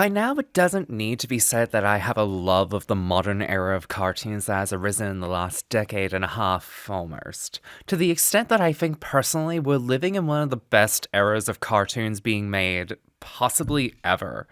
By now, it doesn't need to be said that I have a love of the modern era of cartoons that has arisen in the last decade and a half, almost. To the extent that I think personally we're living in one of the best eras of cartoons being made, possibly ever.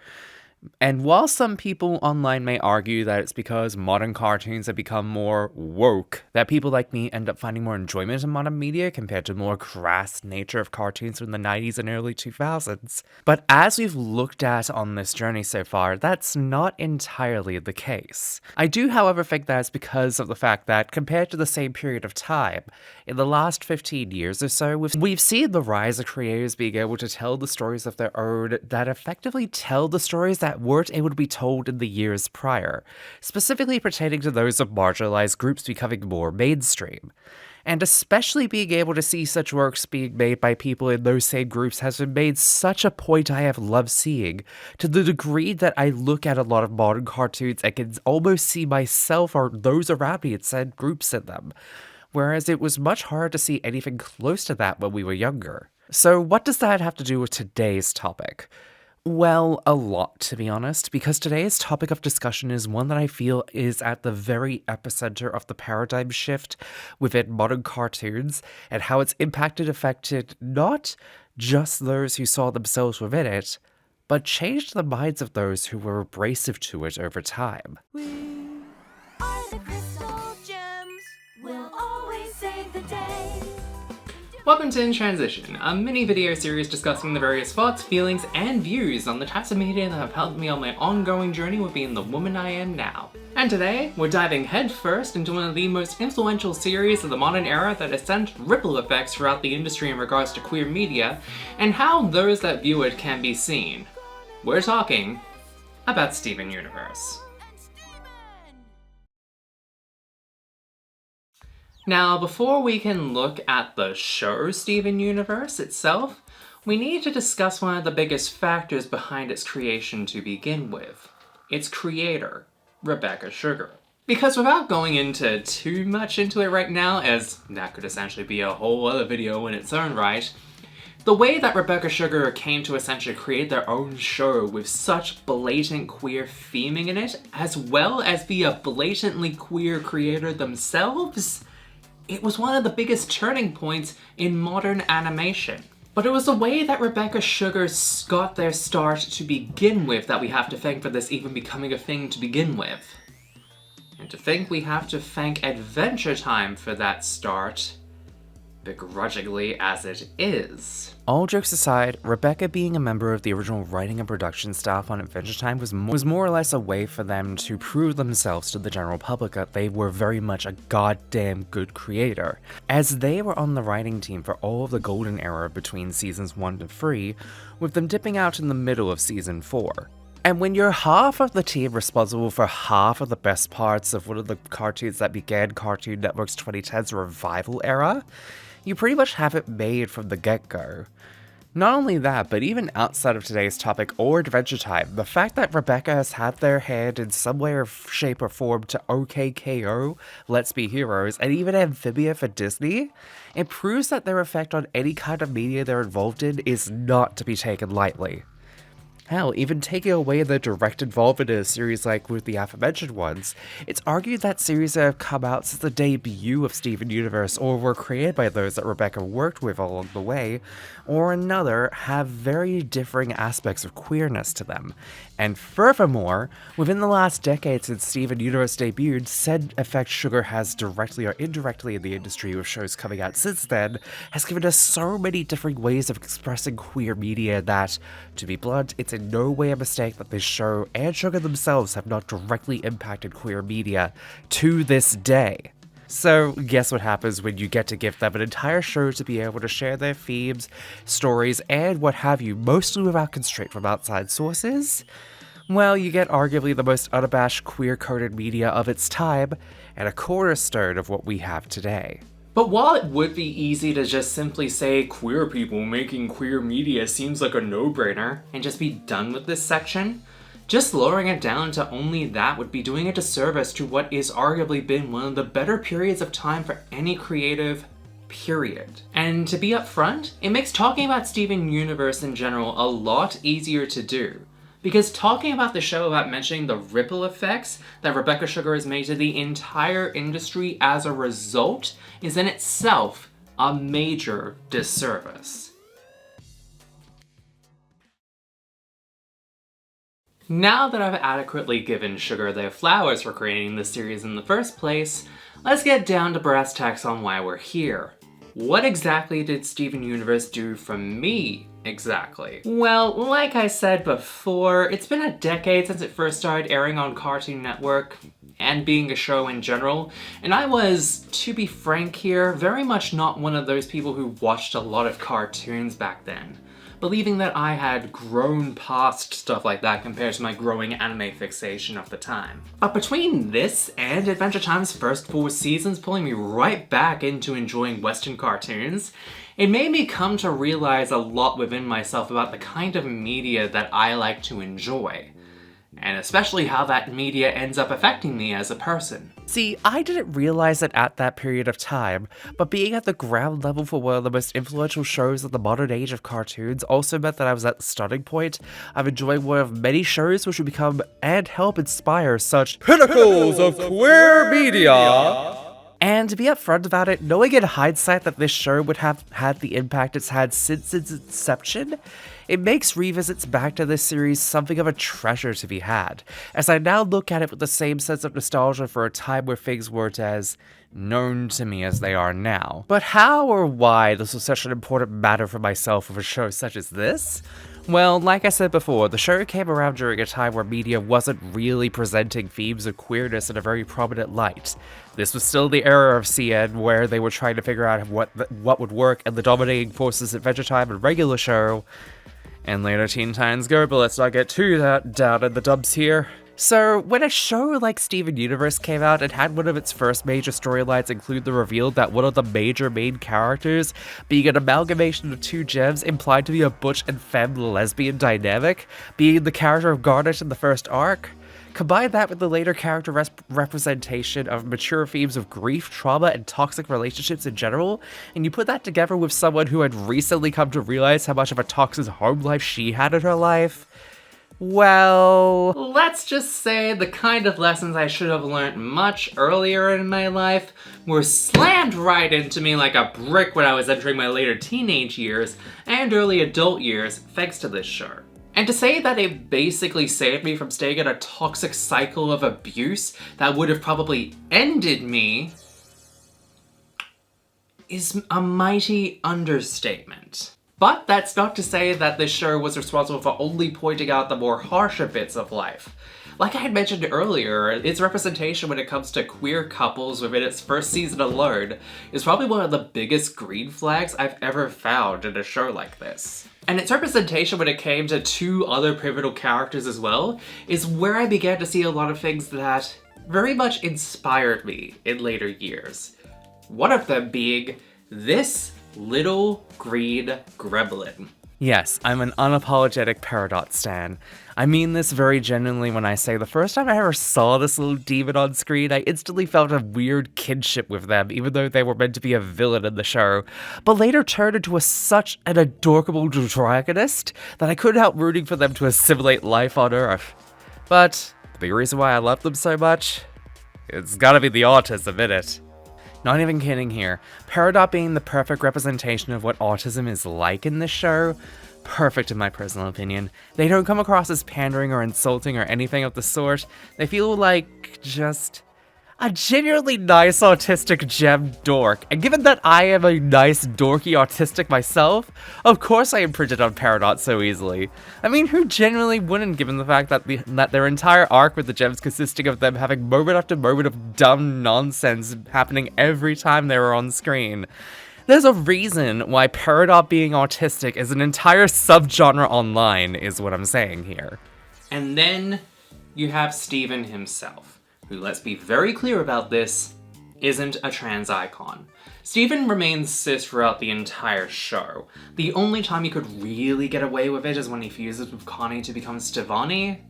And while some people online may argue that it's because modern cartoons have become more woke, that people like me end up finding more enjoyment in modern media compared to the more crass nature of cartoons from the 90s and early 2000s. But as we've looked at on this journey so far, that's not entirely the case. I do, however, think that it's because of the fact that compared to the same period of time, in the last 15 years or so, we've seen the rise of creators being able to tell the stories of their own that effectively tell the stories that weren't able to be told in the years prior, specifically pertaining to those of marginalized groups becoming more mainstream. And especially being able to see such works being made by people in those same groups has been made such a point I have loved seeing, to the degree that I look at a lot of modern cartoons and can almost see myself or those around me in said groups in them, whereas it was much harder to see anything close to that when we were younger. So what does that have to do with today's topic? Well, a lot, to be honest, because today's topic of discussion is one that I feel is at the very epicenter of the paradigm shift within modern cartoons and how it's affected not just those who saw themselves within it, but changed the minds of those who were abrasive to it over time. We are the crystal gems. We'll always save the day. Welcome to In Transition, a mini video series discussing the various thoughts, feelings, and views on the types of media that have helped me on my ongoing journey with being the woman I am now. And today, we're diving headfirst into one of the most influential series of the modern era that has sent ripple effects throughout the industry in regards to queer media, and how those that view it can be seen. We're talking about Steven Universe. Now, before we can look at the show Steven Universe itself, we need to discuss one of the biggest factors behind its creation to begin with. Its creator, Rebecca Sugar. Because without going into too much into it right now, as that could essentially be a whole other video in its own right, the way that Rebecca Sugar came to essentially create their own show with such blatant queer theming in it, as well as be a blatantly queer creator themselves, it was one of the biggest turning points in modern animation. But it was the way that Rebecca Sugar got their start to begin with that we have to thank for this even becoming a thing to begin with. And to think we have to thank Adventure Time for that start, begrudgingly as it is. All jokes aside, Rebecca being a member of the original writing and production staff on Adventure Time was more or less a way for them to prove themselves to the general public that they were very much a goddamn good creator, as they were on the writing team for all of the golden era between seasons 1 to 3, with them dipping out in the middle of season 4. And when you're half of the team responsible for half of the best parts of one of the cartoons that began Cartoon Network's 2010s revival era, you pretty much have it made from the get-go. Not only that, but even outside of today's topic or Adventure Time, the fact that Rebecca has had their hand in some way or shape or form to OKKO, Let's Be Heroes, and even Amphibia for Disney, it proves that their effect on any kind of media they're involved in is not to be taken lightly. Hell, even taking away the direct involvement in a series like with the aforementioned ones, it's argued that series that have come out since the debut of Steven Universe or were created by those that Rebecca worked with along the way, or another, have very differing aspects of queerness to them. And furthermore, within the last decade since Steven Universe debuted, said effect Sugar has directly or indirectly in the industry with shows coming out since then, has given us so many different ways of expressing queer media that, to be blunt, it's in no way a mistake that this show and Sugar themselves have not directly impacted queer media to this day. So, guess what happens when you get to give them an entire show to be able to share their themes, stories, and what have you, mostly without constraint from outside sources? Well, you get arguably the most unabashed queer-coded media of its time, and a cornerstone of what we have today. But while it would be easy to just simply say queer people making queer media seems like a no-brainer, and just be done with this section, just lowering it down to only that would be doing a disservice to what is arguably been one of the better periods of time for any creative, period. And to be upfront, it makes talking about Steven Universe in general a lot easier to do, Because talking about the show without mentioning the ripple effects that Rebecca Sugar has made to the entire industry as a result is in itself a major disservice. Now that I've adequately given Sugar their flowers for creating this series in the first place, let's get down to brass tacks on why we're here. What exactly did Steven Universe do for me, exactly? Well, like I said before, it's been a decade since it first started airing on Cartoon Network, and being a show in general, and I was, to be frank here, very much not one of those people who watched a lot of cartoons back then, believing that I had grown past stuff like that compared to my growing anime fixation of the time. But between this and Adventure Time's first 4 seasons pulling me right back into enjoying Western cartoons, it made me come to realize a lot within myself about the kind of media that I like to enjoy, and especially how that media ends up affecting me as a person. See, I didn't realize it at that period of time, but being at the ground level for one of the most influential shows of the modern age of cartoons also meant that I was at the starting point of enjoying one of many shows which would become and help inspire such pinnacles of queer media. And to be upfront about it, knowing in hindsight that this show would have had the impact it's had since its inception, it makes revisits back to this series something of a treasure to be had, as I now look at it with the same sense of nostalgia for a time where things weren't as known to me as they are now. But how or why this was such an important matter for myself with a show such as this? Well, like I said before, the show came around during a time where media wasn't really presenting themes of queerness in a very prominent light. This was still the era of CN where they were trying to figure out what would work, and the dominating forces at Adventure Time and regular show, and later Teen Titans Go, but let's not get too down in the dumps here. So, when a show like Steven Universe came out and had one of its first major storylines include the reveal that one of the major main characters, being an amalgamation of 2 gems implied to be a butch and femme lesbian dynamic, being the character of Garnet in the first arc, combine that with the later character representation of mature themes of grief, trauma, and toxic relationships in general, and you put that together with someone who had recently come to realize how much of a toxic home life she had in her life, well, let's just say the kind of lessons I should have learned much earlier in my life were slammed right into me like a brick when I was entering my later teenage years and early adult years thanks to this show. And to say that it basically saved me from staying in a toxic cycle of abuse that would have probably ended me is a mighty understatement. But that's not to say that this show was responsible for only pointing out the more harsher bits of life. Like I had mentioned earlier, its representation when it comes to queer couples within its first season alone is probably one of the biggest green flags I've ever found in a show like this. And its representation when it came to 2 other pivotal characters as well is where I began to see a lot of things that very much inspired me in later years. One of them being this little green gremlin. yes, I'm an unapologetic Peridot stan. I mean this very genuinely when I say the first time I ever saw this little demon on screen, I instantly felt a weird kinship with them, even though they were meant to be a villain in the show, but later turned into such an adorable dragonist that I couldn't help rooting for them to assimilate life on Earth. But the big reason why I love them so much, it's gotta be the autism in it. Not even kidding here. Peridot being the perfect representation of what autism is like in this show. Perfect in my personal opinion. They don't come across as pandering or insulting or anything of the sort. They feel like just a genuinely nice autistic gem dork. And given that I am a nice dorky autistic myself, of course I imprinted on Peridot so easily. I mean, who genuinely wouldn't, given the fact that that their entire arc with the gems consisting of them having moment after moment of dumb nonsense happening every time they were on screen. There's a reason why Peridot being autistic is an entire subgenre online, is what I'm saying here. And then you have Steven himself, who, let's be very clear about this, isn't a trans icon. Steven remains cis throughout the entire show. The only time he could really get away with it is when he fuses with Connie to become Stevani,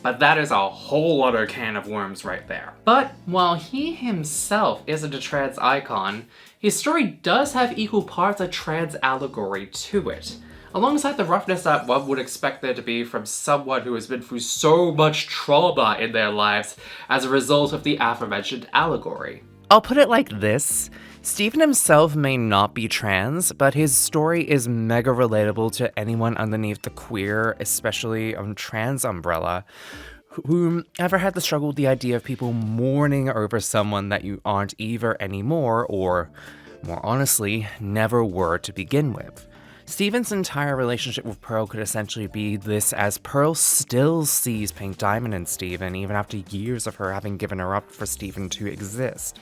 but that is a whole other can of worms right there. But while he himself isn't a trans icon, his story does have equal parts of trans allegory to it. alongside the roughness that one would expect there to be from someone who has been through so much trauma in their lives as a result of the aforementioned allegory. I'll put it like this. Steven himself may not be trans, but his story is mega relatable to anyone underneath the queer, especially trans umbrella, who ever had to struggle with the idea of people mourning over someone that you aren't either anymore, or, more honestly, never were to begin with. Steven's entire relationship with Pearl could essentially be this, as Pearl still sees Pink Diamond in Steven, even after years of her having given her up for Steven to exist.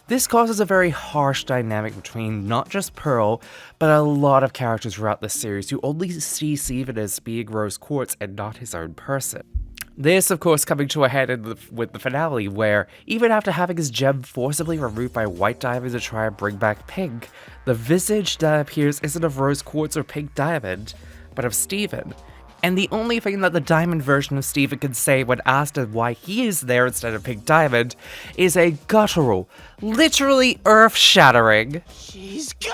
This causes a very harsh dynamic between not just Pearl, but a lot of characters throughout the series who only see Steven as being rose quartz and not his own person. This, of course, coming to a head with the finale, where even after having his gem forcibly removed by White Diamond to try and bring back Pink, the visage that appears isn't of Rose Quartz or Pink Diamond, but of Steven. And the only thing that the Diamond version of Steven can say when asked why he is there instead of Pink Diamond is a guttural, literally earth-shattering, "She's gone!"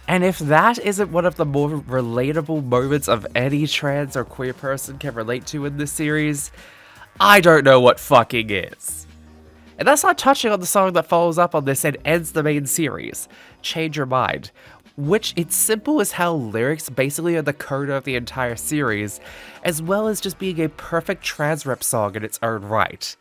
And if that isn't one of the more relatable moments of any trans or queer person can relate to in this series, I don't know what fucking is. And that's not touching on the song that follows up on this and ends the main series, Change Your Mind, which it's simple as how lyrics basically are the coda of the entire series, as well as just being a perfect trans rep song in its own right.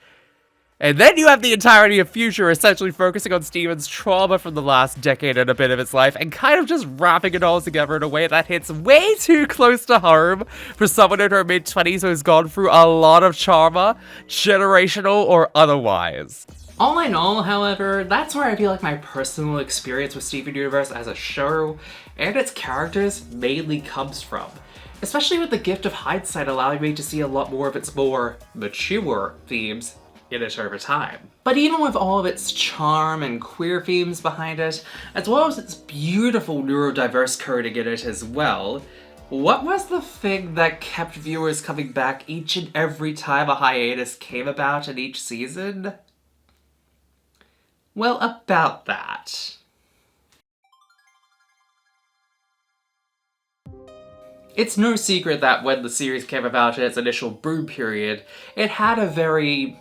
And then you have the entirety of Future essentially focusing on Steven's trauma from the last decade and a bit of his life, and kind of just wrapping it all together in a way that hits way too close to home for someone in her mid-20s who has gone through a lot of trauma, generational or otherwise. All in all, however, that's where I feel like my personal experience with Steven Universe as a show and its characters mainly comes from. Especially with the gift of hindsight allowing me to see a lot more of its more mature themes in it over time. But even with all of its charm and queer themes behind it, as well as its beautiful neurodiverse coding in it as well, what was the thing that kept viewers coming back each and every time a hiatus came about in each season? Well, about that. It's no secret that when the series came about in its initial boom period, it had a very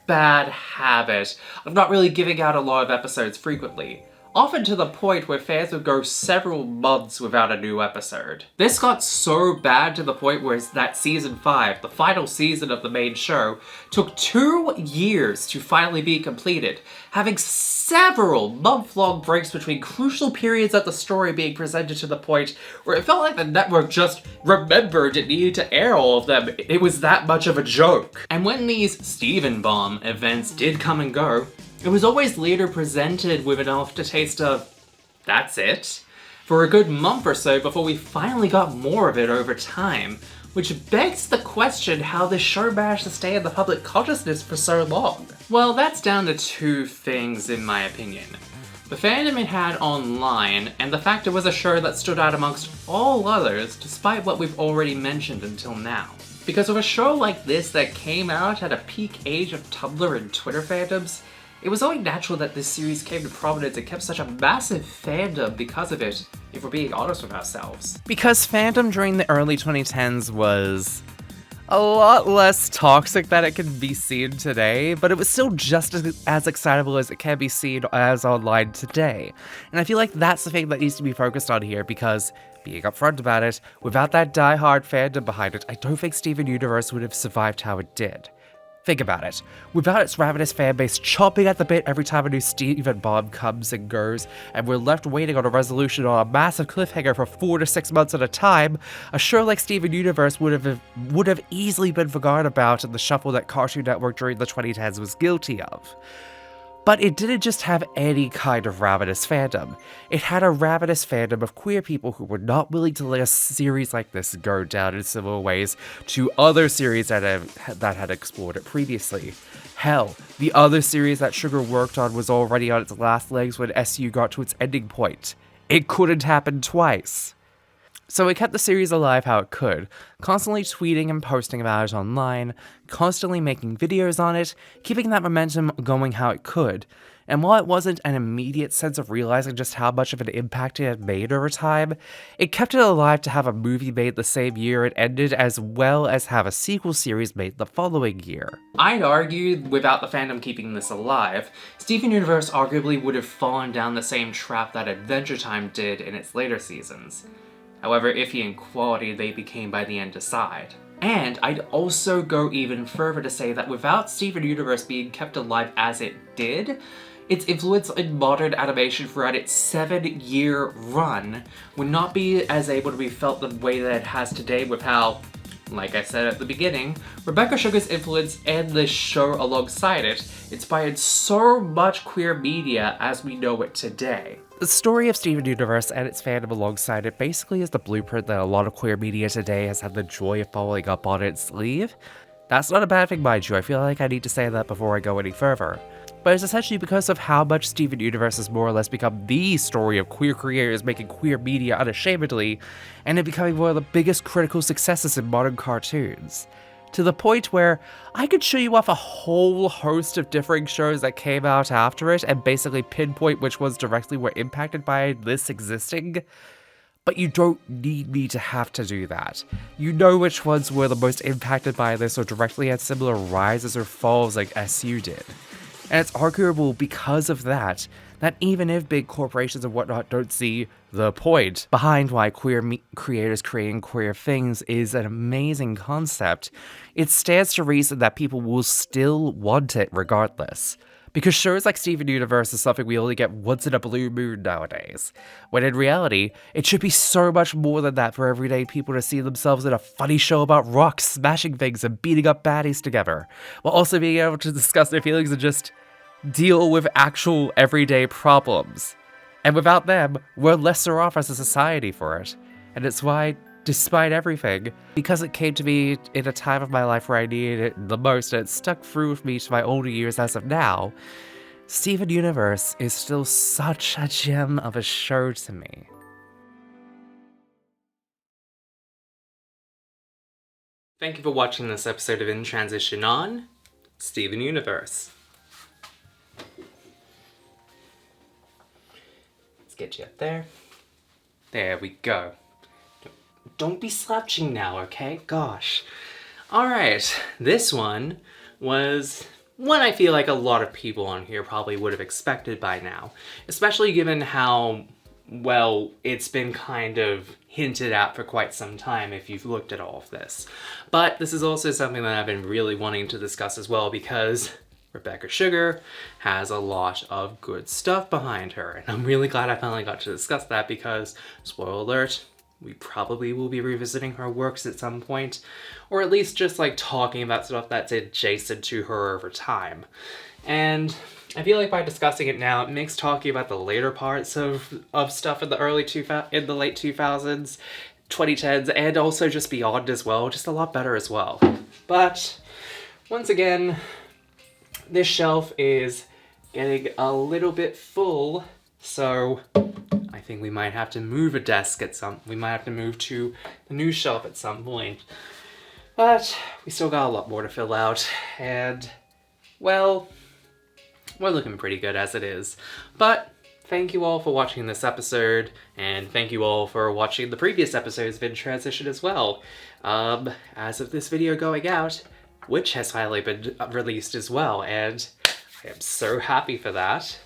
bad habit of not really giving out a lot of episodes frequently, often to the point where fans would go several months without a new episode. This got so bad to the point where that season 5, the final season of the main show, took 2 years to finally be completed, having several month-long breaks between crucial periods of the story being presented to the point where it felt like the network just remembered it needed to air all of them. It was that much of a joke. And when these Stevenbomb events did come and go, it was always later presented with enough to taste of, that's it, for a good month or so before we finally got more of it over time, which begs the question how this show managed to stay in the public consciousness for so long. Well, that's down to 2 things in my opinion. The fandom it had online, and the fact it was a show that stood out amongst all others despite what we've already mentioned until now. Because with a show like this that came out at a peak age of Tumblr and Twitter fandoms, it was only natural that this series came to prominence and kept such a massive fandom because of it, if we're being honest with ourselves. Because fandom during the early 2010s was a lot less toxic than it can be seen today, but it was still just as excitable as it can be seen as online today. And I feel like that's the thing that needs to be focused on here, because being upfront about it, without that die-hard fandom behind it, I don't think Steven Universe would have survived how it did. Think about it. Without its ravenous fanbase chomping at the bit every time a new Stevenbomb comes and goes, and we're left waiting on a resolution on a massive cliffhanger for 4 to 6 months at a time, a show like Steven Universe would have easily been forgotten about in the shuffle that Cartoon Network during the 2010s was guilty of. But it didn't just have any kind of ravenous fandom. It had a ravenous fandom of queer people who were not willing to let a series like this go down in similar ways to other series that had explored it previously. Hell, the other series that Sugar worked on was already on its last legs when SU got to its ending point. It couldn't happen twice. So it kept the series alive how it could, constantly tweeting and posting about it online, constantly making videos on it, keeping that momentum going how it could, And while it wasn't an immediate sense of realizing just how much of an impact it had made over time, it kept it alive to have a movie made the same year it ended, as well as have a sequel series made the following year. I'd argue, without the fandom keeping this alive, Steven Universe arguably would have fallen down the same trap that Adventure Time did in its later seasons. However iffy in quality they became by the end aside. And I'd also go even further to say that without Steven Universe being kept alive as it did, its influence in modern animation throughout its 7-year run would not be as able to be felt the way that it has today, with how, like I said at the beginning, Rebecca Sugar's influence and this show alongside it inspired so much queer media as we know it today. The story of Steven Universe and its fandom alongside it basically is the blueprint that a lot of queer media today has had the joy of following up on its sleeve. That's not a bad thing, mind you. I feel like I need to say that before I go any further. But it's essentially because of how much Steven Universe has more or less become the story of queer creators making queer media unashamedly, and it becoming one of the biggest critical successes in modern cartoons. To the point where I could show you off a whole host of differing shows that came out after it and basically pinpoint which ones directly were impacted by this existing. But you don't need me to have to do that. You know which ones were the most impacted by this or directly had similar rises or falls like SU did. And it's arguable because of that, that even if big corporations and whatnot don't see the point behind why queer creators creating queer things is an amazing concept, it stands to reason that people will still want it regardless. Because shows like Steven Universe is something we only get once in a blue moon nowadays, when in reality, it should be so much more than that for everyday people to see themselves in a funny show about rocks, smashing things, and beating up baddies together, while also being able to discuss their feelings and just deal with actual everyday problems. And without them, we're lesser off as a society for it. And it's why, despite everything, because it came to me in a time of my life where I needed it the most and it stuck through with me to my older years as of now, Steven Universe is still such a gem of a show to me. Thank you for watching this episode of In Transition on Steven Universe. Let's get you up there. There we go. Don't be slouching now, okay? Gosh. Alright, this one was one I feel like a lot of people on here probably would have expected by now. Especially given how, well, it's been kind of hinted at for quite some time if you've looked at all of this. But this is also something that I've been really wanting to discuss as well because Rebecca Sugar has a lot of good stuff behind her. And I'm really glad I finally got to discuss that because, spoiler alert, we probably will be revisiting her works at some point, or at least just like talking about stuff that's adjacent to her over time. And I feel like by discussing it now, it makes talking about the later parts of stuff in the late 2000s, 2010s, and also just beyond as well, just a lot better as well. But once again, this shelf is getting a little bit full, so I think we might have to move a desk we might have to move to the new shelf at some point. But we still got a lot more to fill out, and, well, we're looking pretty good as it is. But thank you all for watching this episode, and thank you all for watching the previous episodes of In Transition as well. As of this video going out, Witch has finally been released as well, and I am so happy for that.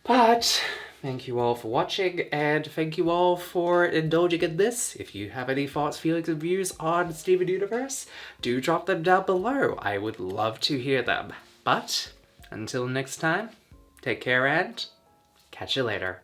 But thank you all for watching, and thank you all for indulging in this. If you have any thoughts, feelings, and views on Steven Universe, do drop them down below. I would love to hear them. But until next time, take care and catch you later.